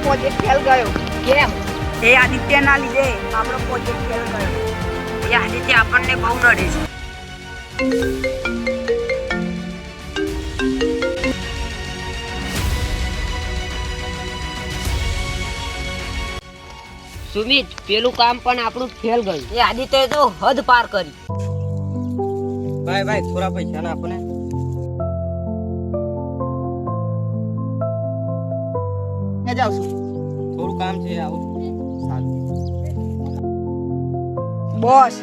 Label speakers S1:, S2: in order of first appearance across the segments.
S1: Project fail ગયો.
S2: કેમ?
S1: એ આદિત્યના લીધે આપણો પ્રોજેક્ટ ફેલ ગયો.
S2: એ આદિત્ય આપણને બહુ નડે છે. સુમિત, પેલું કામ પણ આપણું ફેલ ગયું. એ આદિત્ય તો હદ પાર કરી.
S3: ભાઈ થોડા પૈસા ના આપને.
S1: મેં જાઉં છું.
S3: થોડું કામ છે આવું.
S1: બોસ,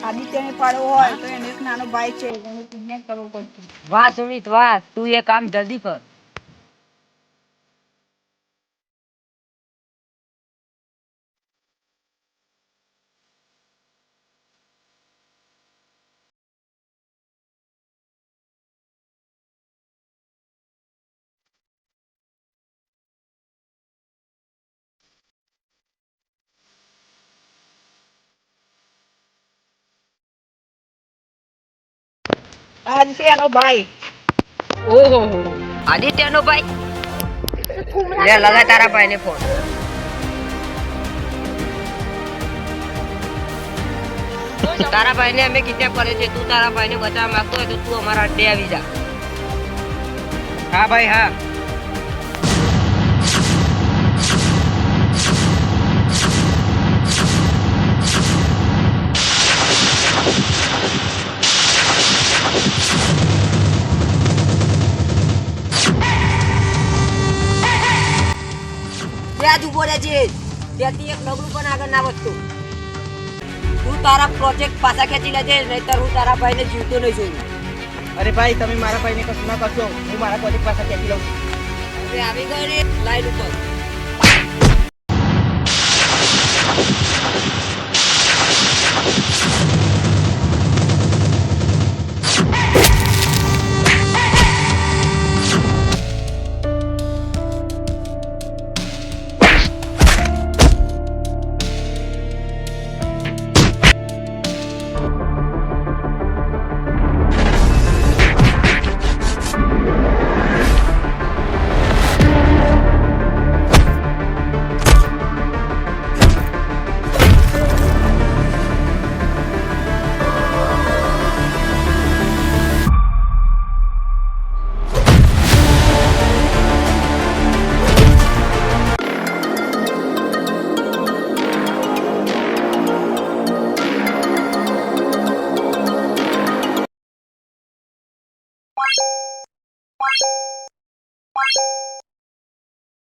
S1: આદિત્યને પાડવો હોય તો એને એક નાનો ભાઈ છે, એનું પુણ્ય કરવું પડતું.
S2: વાહ સુમિત વાહ, તું એ કામ જલ્દી કર.
S1: આદિત્યનો ભાઈ.
S2: ઓહો, આદિત્યનો ભાઈ. લે લગા તારા ભાઈને ફોન. તારા ભાઈને અમે કિડનેપ કરે છે. તું તારા ભાઈને બચાવવા માંગતો હોય તો તું અમારા અડ્ડે આવી જા.
S3: હા ભાઈ હા.
S2: ત્યાં જ ઉભો રહે છે. ત્યાંથી એક ડગલું પણ આગળ ના વધતું. તું તારા પ્રોજેક્ટ પાછા ખેંચી લેજે, નહીતર હું તારા ભાઈને જીવતો નહીં જોઉં.
S3: અરે ભાઈ તમે મારા ભાઈને કશું ના કરશો, હું મારા પ્રોજેક્ટ પાસે ખેંચી લઉં છું.
S2: હવે આવી ગયો ને લાઈન ઉપર.